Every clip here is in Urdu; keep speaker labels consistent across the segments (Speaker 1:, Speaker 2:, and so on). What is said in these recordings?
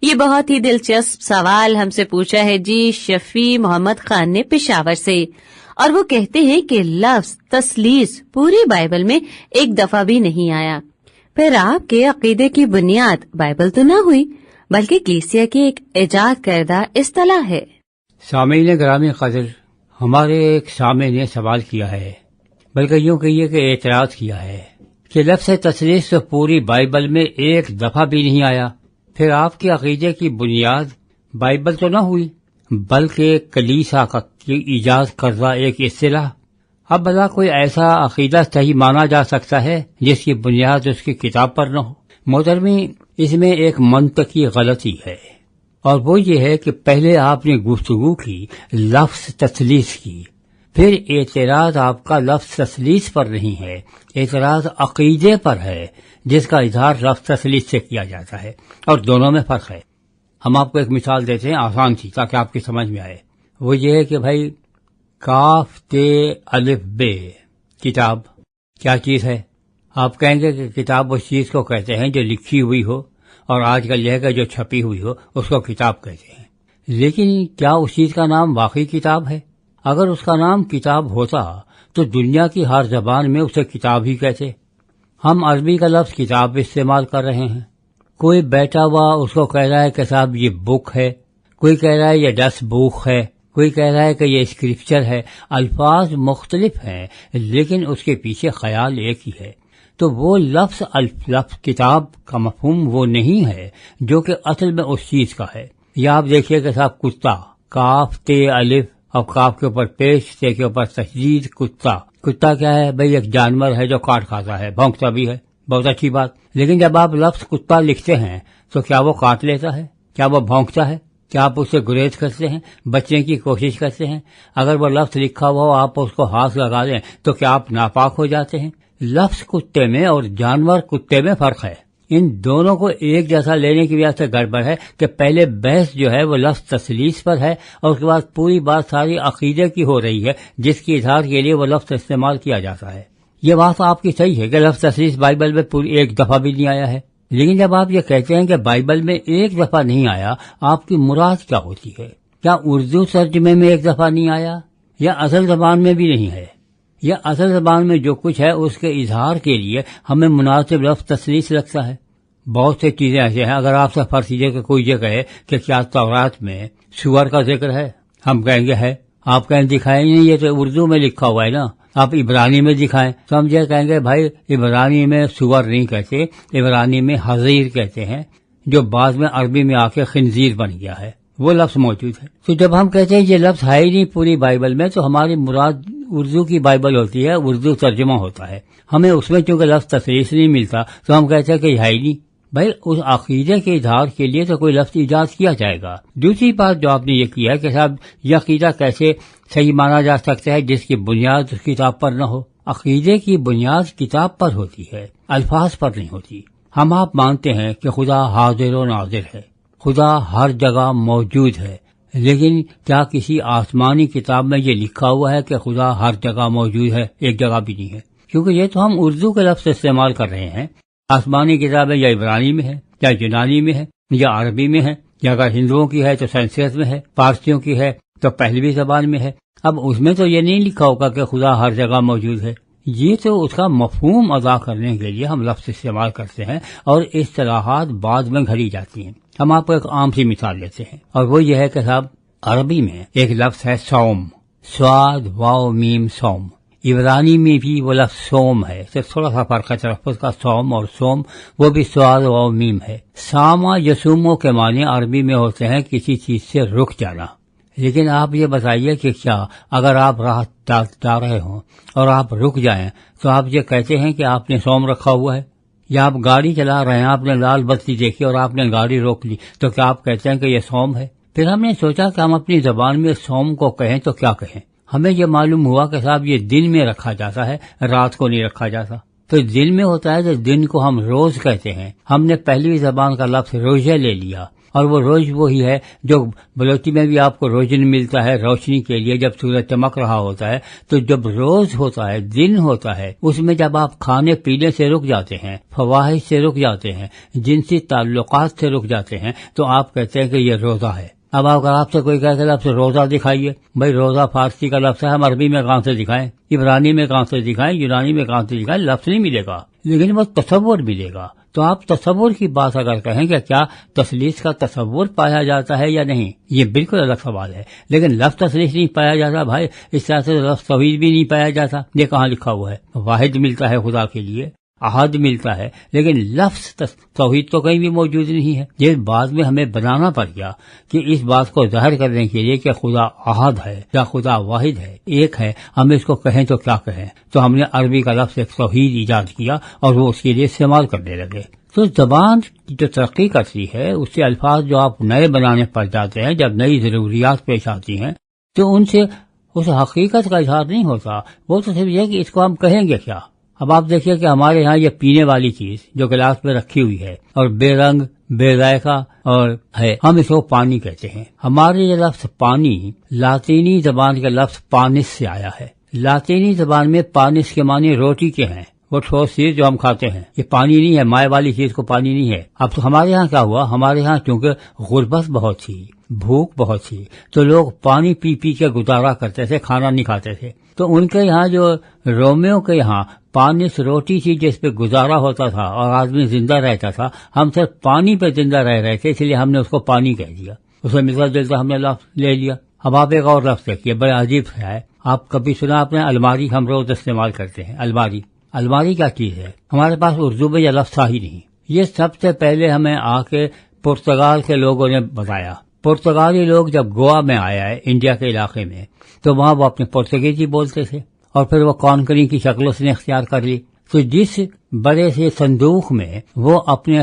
Speaker 1: یہ بہت ہی دلچسپ سوال ہم سے پوچھا ہے جی شفیع محمد خان نے پشاور سے، اور وہ کہتے ہیں کہ لفظ تثلیث پوری بائبل میں ایک دفعہ بھی نہیں آیا۔ پھر آپ کے عقیدے کی بنیاد بائبل تو نہ ہوئی بلکہ کلیسیا کی ایک ایجاد کردہ اصطلاح ہے۔
Speaker 2: سامعین گرامی قدر، ہمارے ایک سامع نے سوال کیا ہے، بلکہ یوں کہیے کہ اعتراض کیا ہے کہ لفظ تثلیث تو پوری بائبل میں ایک دفعہ بھی نہیں آیا، پھر آپ کے عقیدے کی بنیاد بائبل تو نہ ہوئی بلکہ کلیسا کی ایجاد کردہ ایک اصطلاح۔ اب بھلا کوئی ایسا عقیدہ صحیح مانا جا سکتا ہے جس کی بنیاد اس کی کتاب پر نہ ہو؟ محترمی، اس میں ایک منطقی غلطی ہے، اور وہ یہ ہے کہ پہلے آپ نے گفتگو کی لفظ تثلیث کی، پھر اعتراض آپ کا لفظ تثلیث پر نہیں ہے، اعتراض عقیدے پر ہے جس کا اظہار لفظ تثلیث سے کیا جاتا ہے، اور دونوں میں فرق ہے۔ ہم آپ کو ایک مثال دیتے ہیں آسان سی تاکہ آپ کی سمجھ میں آئے۔ وہ یہ ہے کہ بھائی کاف تے الف بے کتاب کیا چیز ہے؟ آپ کہیں گے کہ کتاب اس چیز کو کہتے ہیں جو لکھی ہوئی ہو، اور آج کل یہ ہے کہ جو چھپی ہوئی ہو اس کو کتاب کہتے ہیں۔ لیکن کیا اس چیز کا نام واقعی کتاب ہے؟ اگر اس کا نام کتاب ہوتا تو دنیا کی ہر زبان میں اسے کتاب ہی کہتے۔ ہم عربی کا لفظ کتاب استعمال کر رہے ہیں، کوئی بیٹھا ہوا اس کو کہہ رہا ہے کہ صاحب یہ بک ہے، کوئی کہہ رہا ہے یہ 10 بک ہے، کوئی کہہ رہا ہے کہ یہ اسکرپچر ہے۔ الفاظ مختلف ہیں لیکن اس کے پیچھے خیال ایک ہی ہے۔ تو وہ لفظ کتاب کا مفہوم وہ نہیں ہے جو کہ اصل میں اس چیز کا ہے۔ یا آپ دیکھیے کہ صاحب کتا، کاف تے الف اور کاف کے اوپر پیش، تے کے اوپر تشدید، کتا۔ کتا کیا ہے؟ بھئی ایک جانور ہے جو کاٹ کھاتا ہے، بھونکتا بھی ہے، بہت اچھی بات۔ لیکن جب آپ لفظ کتا لکھتے ہیں تو کیا وہ کاٹ لیتا ہے؟ کیا وہ بھونکتا ہے؟ کیا آپ اس سے گریز کرتے ہیں، بچنے کی کوشش کرتے ہیں؟ اگر وہ لفظ لکھا ہوا ہو آپ اس کو ہاتھ لگا دیں تو کیا آپ ناپاک ہو جاتے ہیں؟ لفظ کتے میں اور جانور کتے میں فرق ہے۔ ان دونوں کو ایک جیسا لینے کی وجہ سے گڑبڑ ہے کہ پہلے بحث جو ہے وہ لفظ تثلیث پر ہے، اور اس کے بعد پوری بات ساری عقیدے کی ہو رہی ہے جس کی اظہار کے لیے وہ لفظ استعمال کیا جاتا ہے۔ یہ بات آپ کی صحیح ہے کہ لفظ تثلیث بائبل میں پوری ایک دفعہ بھی نہیں آیا ہے، لیکن جب آپ یہ کہتے ہیں کہ بائبل میں ایک دفعہ نہیں آیا، آپ کی مراد کیا ہوتی ہے؟ کیا اردو ترجمے میں ایک دفعہ نہیں آیا، یا اصل زبان میں بھی نہیں ہے؟ یا اصل زبان میں جو کچھ ہے اس کے اظہار کے لیے ہمیں مناسب لفظ تثلیث لگتا ہے؟ بہت سی چیزیں ایسے ہیں، اگر آپ سے فرض کیجیے کہ کوئی یہ کہے کہ کیا تورات میں سور کا ذکر ہے، ہم کہیں گے ہے، آپ کہیں دکھائیں نہیں، یہ تو اردو میں لکھا ہوا ہے نا، آپ عبرانی میں دکھائیں تو ہم یہ کہیں گے بھائی عبرانی میں سور نہیں کہتے، عبرانی میں حضیر کہتے ہیں، جو بعد میں عربی میں آ کے خنزیر بن گیا ہے، وہ لفظ موجود ہے۔ تو جب ہم کہتے ہیں یہ لفظ ہے ہی نہیں پوری بائبل میں، تو ہماری مراد اردو کی بائبل ہوتی ہے، اردو ترجمہ ہوتا ہے، ہمیں اس میں چونکہ لفظ تثلیث نہیں ملتا تو ہم کہتے ہیں کہ یہ ہے ہی نہیں۔ بھائی اس عقیدے کے اظہار کے لیے تو کوئی لفظ ایجاد کیا جائے گا۔ دوسری بات جو آپ نے یہ کیا ہے کہ صاحب یہ عقیدہ کیسے صحیح مانا جا سکتا ہے جس کی بنیاد اس کتاب پر نہ ہو؟ عقیدے کی بنیاد کتاب پر ہوتی ہے، الفاظ پر نہیں ہوتی۔ ہم آپ مانتے ہیں کہ خدا حاضر و ناظر ہے، خدا ہر جگہ موجود ہے، لیکن کیا کسی آسمانی کتاب میں یہ لکھا ہوا ہے کہ خدا ہر جگہ موجود ہے؟ ایک جگہ بھی نہیں ہے، کیونکہ یہ تو ہم اردو کے لفظ استعمال کر رہے ہیں۔ آسمانی کتابیں یا عبرانی میں ہے، یا یونانی میں ہے، یا عربی میں ہے، یا اگر ہندوؤں کی ہے تو سنسکرت میں ہے، پارسیوں کی ہے تو پہلوی زبان میں ہے۔ اب اس میں تو یہ نہیں لکھا ہوگا کہ خدا ہر جگہ موجود ہے، یہ تو اس کا مفہوم ادا کرنے کے لیے ہم لفظ استعمال کرتے ہیں، اور اصطلاحات بعد میں گھڑی جاتی ہیں۔ ہم آپ کو ایک عام سی مثال دیتے ہیں، اور وہ یہ ہے کہ صاحب عربی میں ایک لفظ ہے سوم، سواد واو میم سوم، عبرانی میں بھی وہ لفظ سوم ہے، صرف تھوڑا سا فرق ہے تلفظ کا، سوم اور سوم، وہ بھی سواد واو میم ہے۔ ساما یسومو کے معنی عربی میں ہوتے ہیں کسی چیز سے رک جانا، لیکن آپ یہ بتائیے کہ کیا اگر آپ راہ جا رہے ہوں اور آپ رک جائیں تو آپ یہ کہتے ہیں کہ آپ نے سوم رکھا ہوا ہے؟ یا آپ گاڑی چلا رہے ہیں، آپ نے لال بتی دیکھی اور آپ نے گاڑی روک لی، تو کیا آپ کہتے ہیں کہ یہ سوم ہے؟ پھر ہم نے سوچا کہ ہم اپنی زبان میں سوم کو کہیں تو کیا کہیں؟ ہمیں یہ معلوم ہوا کہ صاحب یہ دن میں رکھا جاتا ہے، رات کو نہیں رکھا جاتا۔ تو دن میں ہوتا ہے تو دن کو ہم روز کہتے ہیں. ہم نے پہلی زبان کا لفظ روزہ لے لیا، اور وہ روز وہی ہے جو بلوچی میں بھی آپ کو روشن ملتا ہے روشنی کے لیے جب سورج چمک رہا ہوتا ہے. تو جب روز ہوتا ہے، دن ہوتا ہے، اس میں جب آپ کھانے پینے سے رک جاتے ہیں، فواہش سے رک جاتے ہیں، جنسی تعلقات سے رک جاتے ہیں، تو آپ کہتے ہیں کہ یہ روزہ ہے. اب اگر آپ سے کوئی کہے کہ لفظ روزہ دکھائیے، بھائی روزہ فارسی کا لفظ ہے، ہم عربی میں کہاں سے دکھائیں، عبرانی میں کہاں سے دکھائیں، یونانی میں کہاں سے دکھائیں، لفظ نہیں ملے گا، لیکن وہ تصور ملے گا. تو آپ تصور کی بات اگر کہیں کہ کیا تثلیث کا تصور پایا جاتا ہے یا نہیں، یہ بالکل الگ سوال ہے. لیکن لفظ تثلیث نہیں پایا جاتا بھائی، اس طرح سے لفظ توحید بھی نہیں پایا جاتا. یہ کہاں لکھا ہوا ہے؟ واحد ملتا ہے خدا کے لیے، احد ملتا ہے، لیکن لفظ توحید تو کہیں بھی موجود نہیں ہے. یہ بعد میں ہمیں بنانا پڑ گیا کہ اس بات کو ظاہر کرنے کے لیے کہ خدا احد ہے یا خدا واحد ہے، ایک ہے، ہم اس کو کہیں تو کیا کہیں. تو ہم نے عربی کا لفظ ایک توحید ایجاد کیا اور وہ اس کے لیے استعمال کرنے لگے. تو زبان جو ترقی کرتی ہے اس سے الفاظ جو آپ نئے بنانے پڑ جاتے ہیں، جب نئی ضروریات پیش آتی ہیں تو ان سے اس حقیقت کا اظہار نہیں ہوتا. وہ تو صرف یہ کہ اس کو ہم کہیں گے کیا. اب آپ دیکھیے کہ ہمارے ہاں یہ پینے والی چیز جو گلاس میں رکھی ہوئی ہے اور بے رنگ بے ذائقہ اور ہے، ہم اس کو پانی کہتے ہیں. ہمارے یہ لفظ پانی لاطینی زبان کے لفظ پانس سے آیا ہے. لاطینی زبان میں پانس کے معنی روٹی کے ہیں، وہ ٹھوس چیز جو ہم کھاتے ہیں. یہ پانی نہیں ہے، مائع والی چیز کو پانی نہیں ہے. اب تو ہمارے ہاں کیا ہوا، ہمارے ہاں چونکہ غربت بہت تھی، بھوک بہت تھی، تو لوگ پانی پی پی کے گزارا کرتے تھے، کھانا نہیں کھاتے تھے. تو ان کے یہاں جو رومیوں کے یہاں پانس روٹی تھی جس پہ گزارا ہوتا تھا اور آدمی زندہ رہتا تھا. ہم صرف پانی پہ زندہ رہ رہے تھے، اس لیے ہم نے اس کو پانی کہہ دیا، اسے ملتا جلتا ہم نے لفظ لے لیا. اب آپ ایک اور لفظ دیکھیے، بڑا عجیب ہے. آپ کبھی سنا آپ نے الماری؟ ہم روز استعمال کرتے ہیں الماری. الماری کیا چیز ہے؟ ہمارے پاس اردو میں یہ لفظ تھا ہی نہیں. یہ سب سے پہلے ہمیں آ کے پرتگال کے لوگوں نے بتایا. پرتگالی لوگ جب گوا میں آیا ہے انڈیا کے علاقے میں، تو وہاں وہ اپنے پرتگیزی بولتے تھے اور پھر وہ کانکری کی شکل اس نے اختیار کر لی. تو جس بڑے سے صندوق میں وہ اپنے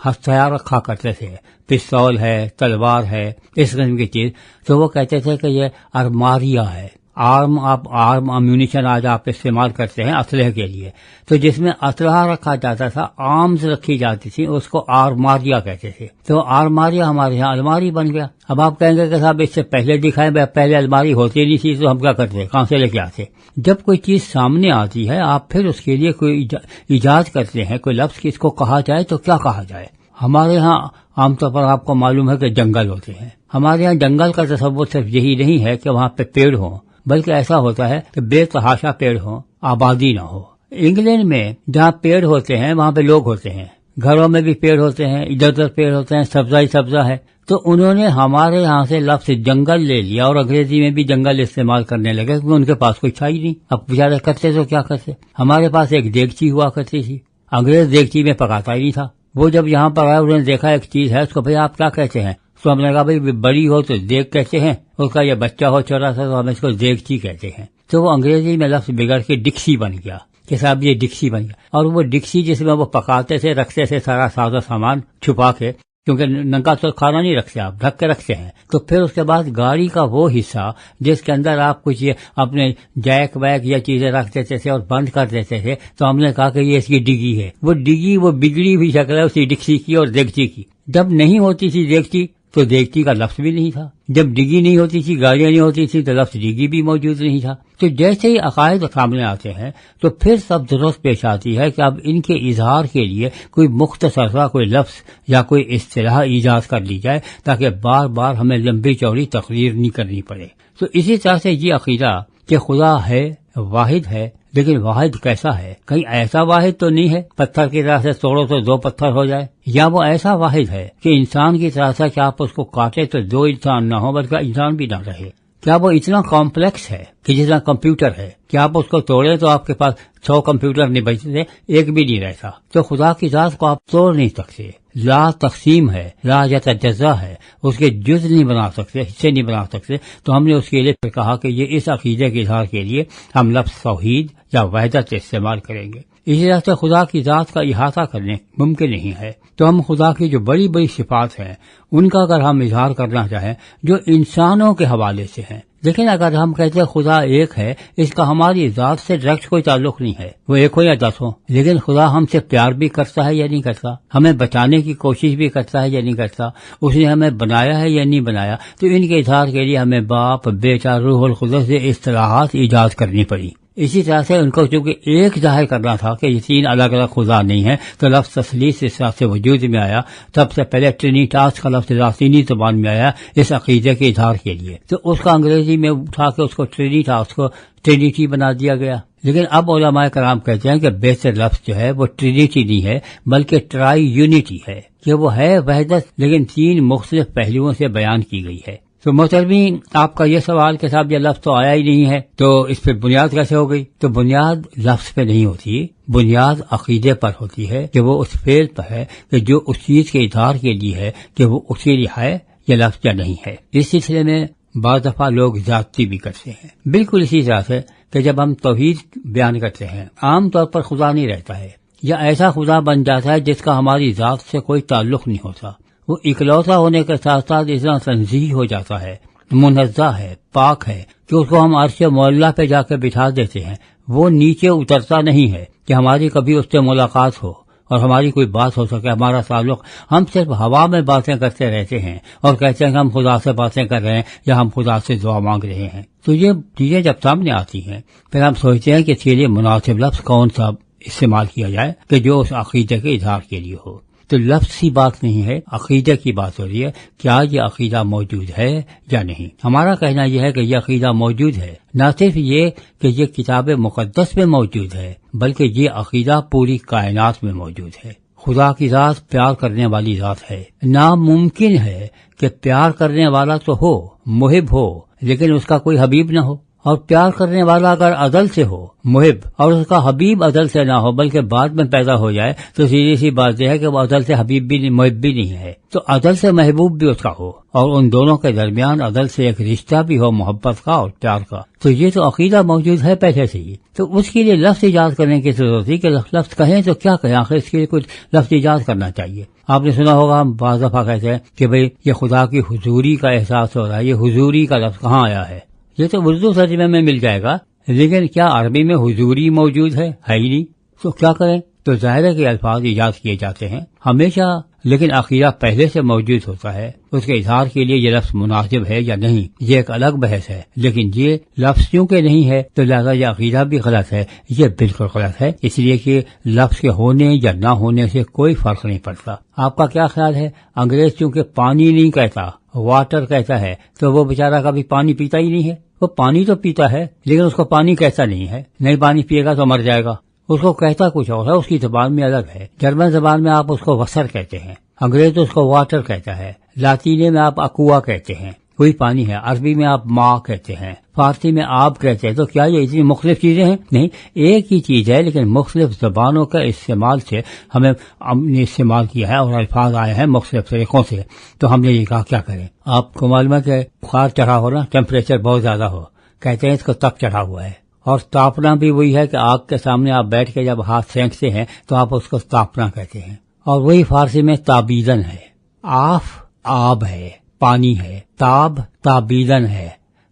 Speaker 2: ہتھیار رکھا کرتے تھے، پستول ہے، تلوار ہے، اس قسم کی چیز، تو وہ کہتے تھے کہ یہ ارماریا ہے. آرم امیونیشن آج آپ استعمال کرتے ہیں اسلحے کے لیے. تو جس میں اسلحہ رکھا جاتا تھا، آرمز رکھی جاتی تھی، اس کو آرماریا کہتے تھے. تو آرماریا ہمارے یہاں الماری بن گیا. اب آپ کہیں گے کہ صاحب اس سے پہلے دکھائیں، پہلے الماری ہوتی نہیں تھی تو ہم کیا کرتے، کہاں سے لے کے آتے؟ جب کوئی چیز سامنے آتی ہے آپ پھر اس کے لیے کوئی ایجاد کرتے ہیں، کوئی لفظ کس کو کہا جائے تو کیا کہا جائے. ہمارے ہاں عام طور پر آپ کو معلوم ہے کہ جنگل ہوتے ہیں. ہمارے ہاں جنگل کا تصور صرف یہی نہیں ہے کہ وہاں پہ پیڑ ہوں، بلکہ ایسا ہوتا ہے کہ بے تحاشا پیڑ ہوں، آبادی نہ ہو. انگلینڈ میں جہاں پیڑ ہوتے ہیں وہاں پہ لوگ ہوتے ہیں، گھروں میں بھی پیڑ ہوتے ہیں، ادھر ادھر پیڑ ہوتے ہیں، سبزہ ہی سبزہ ہے. تو انہوں نے ہمارے یہاں سے لفظ جنگل لے لیا اور انگریزی میں بھی جنگل استعمال کرنے لگے، کیونکہ ان کے پاس کوئی چھائی نہیں. اب بیچارے کرتے تو کیا کرتے. ہمارے پاس ایک دیگچی ہوا کرتی تھی، انگریز دیگچی میں پکاتا ہی نہیں تھا. وہ جب یہاں پر آیا انہوں نے دیکھا ایک چیز ہے، اس کو بھئی آپ کیا کہتے ہیں؟ تو ہم نے کہا بھئی بڑی ہو تو دیگ کہتے ہیں، اس کا یہ بچہ ہو چھوٹا سا تو ہم اس کو دیگچی کہتے ہیں. تو وہ انگریزی میں لفظ بگڑ کے ڈکسی بن گیا کہ صاحب یہ ڈکسی بن گیا. اور وہ ڈکسی جس میں وہ پکاتے تھے، رکھتے تھے سارا سازو سامان چھپا کے، کیونکہ ننگا تو کھانا نہیں رکھتے آپ، ڈھک کے رکھتے ہیں. تو پھر اس کے بعد گاڑی کا وہ حصہ جس کے اندر آپ کچھ یہ اپنے جیک ویک یا چیزیں رکھ دیتے تھے اور بند کر دیتے تھے، تو ہم نے کہا کہ یہ اس کی ڈگی ہے. وہ ڈگی وہ بگڑی ہوئی شکل ہے اسی ڈکسی کی اور دیگچی کی. جب نہیں ہوتی تھی دیگچی تو دیگچی کا لفظ بھی نہیں تھا، جب ڈگی نہیں ہوتی تھی، گاڑیاں نہیں ہوتی تھی تو لفظ ڈگی بھی موجود نہیں تھا. تو جیسے ہی عقائد سامنے آتے ہیں تو پھر سب ضرورت پیش آتی ہے کہ اب ان کے اظہار کے لیے کوئی مختصر سا کوئی لفظ یا کوئی اصطلاح ایجاد کر لی جائے تاکہ بار بار ہمیں لمبی چوڑی تقریر نہیں کرنی پڑے. تو اسی طرح سے یہ عقیدہ کہ خدا ہے، واحد ہے، لیکن واحد کیسا ہے؟ کہیں ایسا واحد تو نہیں ہے پتھر کی طرح سے توڑو تو دو پتھر ہو جائے، یا وہ ایسا واحد ہے کہ انسان کی طرح سے کہ آپ اس کو کاٹے تو دو انسان نہ ہو بلکہ انسان بھی نہ رہے. کیا وہ اتنا کمپلیکس ہے کہ جتنا کمپیوٹر ہے کہ آپ اس کو توڑیں تو آپ کے پاس 100 کمپیوٹر نہیں بچتے، ایک بھی نہیں رہتا. تو خدا کی ذات کو آپ توڑ نہیں سکتے، لا تقسیم ہے، لا یتجزا ہے، اس کے جز نہیں بنا سکتے، حصے نہیں بنا سکتے. تو ہم نے اس کے لیے پھر کہا کہ یہ اس عقیدے کے اظہار کے لیے ہم لفظ توحید یا وحدت استعمال کریں گے. اسی طرح سے خدا کی ذات کا احاطہ کرنے ممکن نہیں ہے. تو ہم خدا کی جو بڑی بڑی صفات ہیں ان کا اگر ہم اظہار کرنا چاہیں جو انسانوں کے حوالے سے ہیں، لیکن اگر ہم کہتے ہیں خدا ایک ہے، اس کا ہماری ذات سے ڈائریکٹ کوئی تعلق نہیں ہے، وہ ایک ہو یا 10 ہو، لیکن خدا ہم سے پیار بھی کرتا ہے یا نہیں کرتا، ہمیں بچانے کی کوشش بھی کرتا ہے یا نہیں کرتا، اس نے ہمیں بنایا ہے یا نہیں بنایا. تو ان کے اظہار کے لیے ہمیں باپ، بیٹا، روح القدس سے اصطلاحات ایجاد کرنی پڑی. اسی طرح سے ان کو چونکہ ایک ظاہر کرنا تھا کہ یہ 3 الگ الگ خدا نہیں ہیں، تو لفظ تثلیث اس طرح سے وجود میں آیا. سب سے پہلے ٹرینیٹاس کا لفظ لاطینی زبان میں آیا اس عقیدے کے اظہار کے لیے، تو اس کا انگریزی میں اٹھا کے اس کو ٹرینیٹاس کو ٹرینیٹی بنا دیا گیا. لیکن اب علماء کرام کہتے ہیں کہ بہتر لفظ جو ہے وہ ٹرینیٹی نہیں ہے بلکہ ٹرائی یونٹی ہے، کہ وہ ہے وحدت لیکن 3 مختلف پہلوؤں سے بیان کی گئی ہے. تو محترمین، آپ کا یہ سوال کہ صاحب یہ لفظ تو آیا ہی نہیں ہے تو اس پہ بنیاد کیسے ہو گئی؟ تو بنیاد لفظ پہ نہیں ہوتی، بنیاد عقیدے پر ہوتی ہے کہ وہ اس فعل پر ہے کہ جو اس چیز کے اظہار کے لیے ہے کہ وہ اس کے لیے ہے یا لفظ یا نہیں ہے. اس سلسلے میں بعض دفعہ لوگ زیادتی بھی کرتے ہیں، بالکل اسی طرح سے کہ جب ہم توحید بیان کرتے ہیں عام طور پر خدا نہیں رہتا ہے یا ایسا خدا بن جاتا ہے جس کا ہماری ذات سے کوئی تعلق نہیں ہوتا. وہ اکلوتا ہونے کے ساتھ ساتھ اتنا تنزیہ ہو جاتا ہے، منزہ ہے، پاک ہے کہ اس کو ہم عرش معلیٰ پہ جا کے بٹھا دیتے ہیں. وہ نیچے اترتا نہیں ہے کہ ہماری کبھی اس سے ملاقات ہو اور ہماری کوئی بات ہو سکے، ہمارا تعلق. ہم صرف ہوا میں باتیں کرتے رہتے ہیں اور کہتے ہیں کہ ہم خدا سے باتیں کر رہے ہیں یا ہم خدا سے دعا مانگ رہے ہیں. تو یہ چیزیں جب سامنے آتی ہیں پھر ہم سوچتے ہیں کہ اس کے لیے مناسب لفظ کون سا استعمال کیا جائے کہ جو اس عقیدے کے اظہار کے لیے ہو. تو لفظ کی بات نہیں ہے، عقیدے کی بات ہو رہی ہے. کیا یہ عقیدہ موجود ہے یا نہیں؟ ہمارا کہنا یہ ہے کہ یہ عقیدہ موجود ہے. نہ صرف یہ کہ یہ کتاب مقدس میں موجود ہے بلکہ یہ عقیدہ پوری کائنات میں موجود ہے. خدا کی ذات پیار کرنے والی ذات ہے. ناممکن ہے کہ پیار کرنے والا تو ہو، محب ہو، لیکن اس کا کوئی حبیب نہ ہو. اور پیار کرنے والا اگر عدل سے ہو، محب، اور اس کا حبیب عدل سے نہ ہو بلکہ بعد میں پیدا ہو جائے، تو سیدھی سی بات یہ ہے کہ وہ عدل سے حبیب بھی نہیں، محب بھی نہیں ہے. تو عدل سے محبوب بھی اس کا ہو اور ان دونوں کے درمیان عدل سے ایک رشتہ بھی ہو، محبت کا اور پیار کا. تو یہ تو عقیدہ موجود ہے پہلے سے ہی. تو اس کے لیے لفظ ایجاد کرنے کی ضرورت ہے کہ لفظ کہیں تو کیا کہیں، آخر اس کے لیے کچھ لفظ ایجاد کرنا چاہیے. آپ نے سنا ہوگا ہم بعض دفعہ کہتے ہیں کہ بھئی یہ خدا کی حضوری کا احساس ہو رہا ہے. یہ حضوری کا لفظ کہاں آیا ہے؟ یہ تو اردو ترجمے میں مل جائے گا، لیکن کیا عربی میں حضوری موجود ہے ہی نہیں. تو کیا کریں؟ تو ظاہر ہے کہ الفاظ ایجاد کیے جاتے ہیں ہمیشہ، لیکن عقیدہ پہلے سے موجود ہوتا ہے. اس کے اظہار کے لیے یہ لفظ مناسب ہے یا نہیں یہ ایک الگ بحث ہے، لیکن یہ لفظ کیونکہ نہیں ہے تو لہذا یہ عقیدہ بھی غلط ہے. یہ بالکل غلط ہے، اس لیے کہ لفظ کے ہونے یا نہ ہونے سے کوئی فرق نہیں پڑتا. آپ کا کیا خیال ہے؟ انگریز چونکہ پانی نہیں کہتا، واٹر کہتا ہے، تو وہ بیچارہ کبھی پانی پیتا ہی نہیں ہے. وہ پانی تو پیتا ہے لیکن اس کو پانی کہتا نہیں ہے. نہیں پانی پیے گا تو مر جائے گا. اس کو کہتا کچھ اور ہے، اس کی زبان میں الگ ہے. جرمن زبان میں آپ اس کو وسر کہتے ہیں، انگریز تو اس کو واٹر کہتا ہے. لاطینی میں آپ اکوا کہتے ہیں، کوئی پانی ہے. عربی میں آپ ماں کہتے ہیں، فارسی میں آپ کہتے ہیں. تو کیا یہ اتنی مختلف چیزیں ہیں؟ نہیں، ایک ہی چیز ہے، لیکن مختلف زبانوں کا استعمال سے ہم نے استعمال کیا ہے اور الفاظ آئے ہیں مختلف طریقوں سے. تو ہم نے یہ کہا کیا کریں. آپ کو معلوم ہے کہ بخار چڑھا ہو نا، ٹیمپریچر بہت زیادہ ہو، کہتے ہیں اس کو تپ چڑھا ہوا ہے. اور تاپنا بھی وہی ہے کہ آگ کے سامنے آپ بیٹھ کے جب ہاتھ سینکتے ہیں تو آپ اس کو تاپنا کہتے ہیں. اور وہی فارسی میں تابیدن ہے. آف آب ہے، پانی ہے، تاب تابیدن ہے،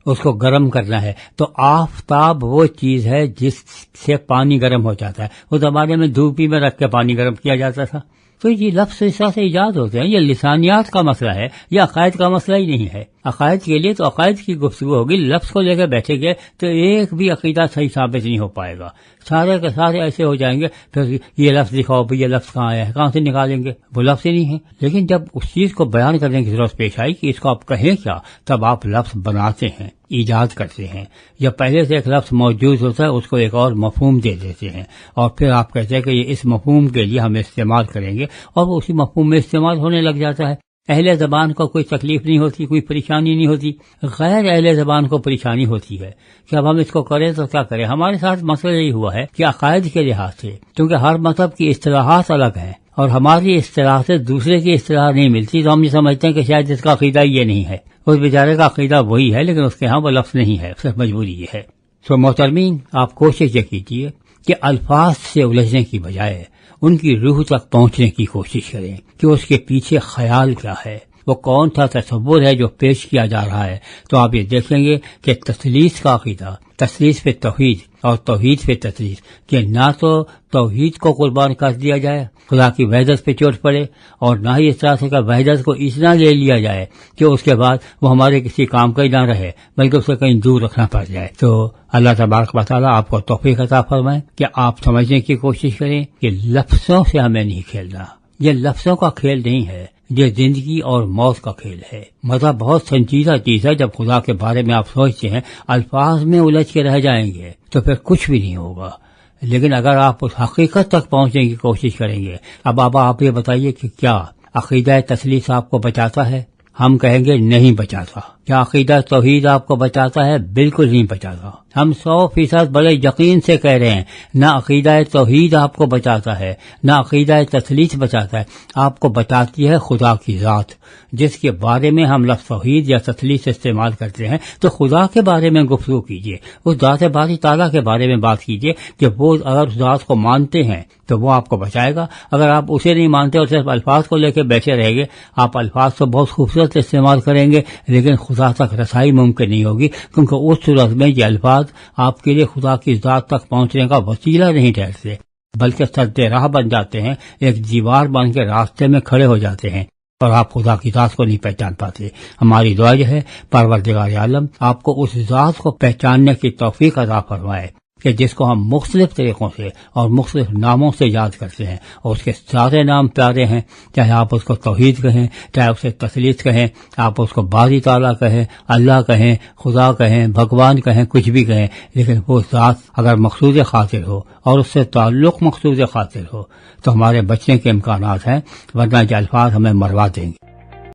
Speaker 2: اس کو گرم کرنا ہے. تو آفتاب وہ چیز ہے جس سے پانی گرم ہو جاتا ہے. اس زمانے میں دھوپ ہی میں رکھ کے پانی گرم کیا جاتا تھا. تو یہ لفظ اس طرح سے ایجاد ہوتے ہیں. یہ لسانیات کا مسئلہ ہے، یہ عقائد کا مسئلہ ہی نہیں ہے. عقائد کے لیے تو عقائد کی گفتگو ہوگی. لفظ کو لے کے بیٹھے گئے تو ایک بھی عقیدہ صحیح ثابت نہیں ہو پائے گا. سارے کے سارے ایسے ہو جائیں گے. پھر یہ لفظ دکھاؤ بھئی، یہ لفظ کہاں آیا ہے، کہاں سے نکالیں گے؟ وہ لفظ ہی نہیں ہے. لیکن جب اس چیز کو بیان کرنے کی ضرورت پیش آئی کہ اس کو آپ کہیں کیا، تب آپ لفظ بناتے ہیں، ایجاد کرتے ہیں. یا پہلے سے ایک لفظ موجود ہوتا ہے اس کو ایک اور مفہوم دے دیتے ہیں اور پھر آپ کہتے ہیں کہ یہ اس مفہوم کے لیے ہم استعمال کریں گے اور وہ اسی مفہوم میں استعمال ہونے لگ جاتا ہے. اہل زبان کو کوئی تکلیف نہیں ہوتی، کوئی پریشانی نہیں ہوتی. غیر اہل زبان کو پریشانی ہوتی ہے کہ اب ہم اس کو کریں تو کیا کریں. ہمارے ساتھ مسئلہ یہی ہوا ہے کہ عقائد کے لحاظ سے کیونکہ ہر مذہب کی اصطلاحات الگ ہیں اور ہماری اصطلاح سے دوسرے کی اصطلاح نہیں ملتی، تو ہم یہ سمجھتے ہیں کہ شاید اس کا عقیدہ یہ نہیں ہے. اس بیچارے کا عقیدہ وہی ہے لیکن اس کے ہاں وہ لفظ نہیں ہے، صرف مجبوری یہ ہے. تو محترمین، آپ کوشش یہ کیجیے کہ الفاظ سے الجھنے کی بجائے ان کی روح تک پہنچنے کی کوشش کریں کہ اس کے پیچھے خیال کیا ہے، وہ کون سا تصور ہے جو پیش کیا جا رہا ہے۔ تو آپ یہ دیکھیں گے کہ تثلیث کا عقیدہ، تثلیث پہ توحید اور توحید پہ تثلیث، کہ نہ تو توحید کو قربان کر دیا جائے، خدا کی وحدت پہ چوٹ پڑے، اور نہ ہی اس طرح سے کہ وحدت کو اتنا لے لیا جائے کہ اس کے بعد وہ ہمارے کسی کام کا ہی نہ رہے، بلکہ اسے کہیں دور رکھنا پڑ جائے۔ تو اللہ تبارک و تعالیٰ آپ کو توفیق عطا فرمائے کہ آپ سمجھنے کی کوشش کریں کہ لفظوں سے ہمیں نہیں کھیلنا، یہ لفظوں کا کھیل نہیں ہے، یہ زندگی اور موت کا کھیل ہے۔ مطلب بہت سنجیدہ چیز ہے، جب خدا کے بارے میں آپ سوچتے ہیں الفاظ میں الجھ کے رہ جائیں گے تو پھر کچھ بھی نہیں ہوگا، لیکن اگر آپ اس حقیقت تک پہنچنے کی کوشش کریں گے۔ اب آپ یہ بتائیے کہ کیا عقیدہ تثلیث آپ کو بچاتا ہے؟ ہم کہیں گے نہیں بچاتا۔ کیا عقیدہ توحید آپ کو بچاتا ہے؟ بالکل نہیں بچاتا۔ ہم 100% بڑے یقین سے کہہ رہے ہیں نہ عقیدہ توحید آپ کو بچاتا ہے، نہ عقیدہ تثلیث بچاتا ہے، آپ کو بچاتی ہے خدا کی ذات، جس کے بارے میں ہم لفظ توحید یا تثلیث استعمال کرتے ہیں۔ تو خدا کے بارے میں گفتگو کیجئے، اس ذات باری تعالیٰ کے بارے میں بات کیجئے کہ وہ اگر اس ذات کو مانتے ہیں تو وہ آپ کو بچائے گا۔ اگر آپ اسے نہیں مانتے اور صرف الفاظ کو لے کے بیٹھے رہیں گے، آپ الفاظ تو بہت خوبصورت استعمال کریں گے لیکن خدا تک رسائی ممکن نہیں ہوگی، کیونکہ اس صورت میں یہ الفاظ آپ کے لیے خدا کی ذات تک پہنچنے کا وسیلہ نہیں ٹھہرتے، بلکہ سد راہ بن جاتے ہیں، ایک دیوار بن کے راستے میں کھڑے ہو جاتے ہیں اور آپ خدا کی ذات کو نہیں پہچان پاتے۔ ہماری دعا یہ ہے پروردگار عالم آپ کو اس ذات کو پہچاننے کی توفیق عطا فرمائے کہ جس کو ہم مختلف طریقوں سے اور مختلف ناموں سے یاد کرتے ہیں، اور اس کے سارے نام پیارے ہیں، چاہے آپ اس کو توحید کہیں، چاہے اسے تثلیث کہیں، آپ اس کو باری تعالیٰ کہیں، اللہ کہیں، خدا کہیں، بھگوان کہیں، کچھ بھی کہیں، لیکن وہ ذات اگر مقصود خاطر ہو اور اس سے تعلق مقصود خاطر ہو تو ہمارے بچنے کے امکانات ہیں، ورنہ یہ الفاظ ہمیں مروا دیں گے۔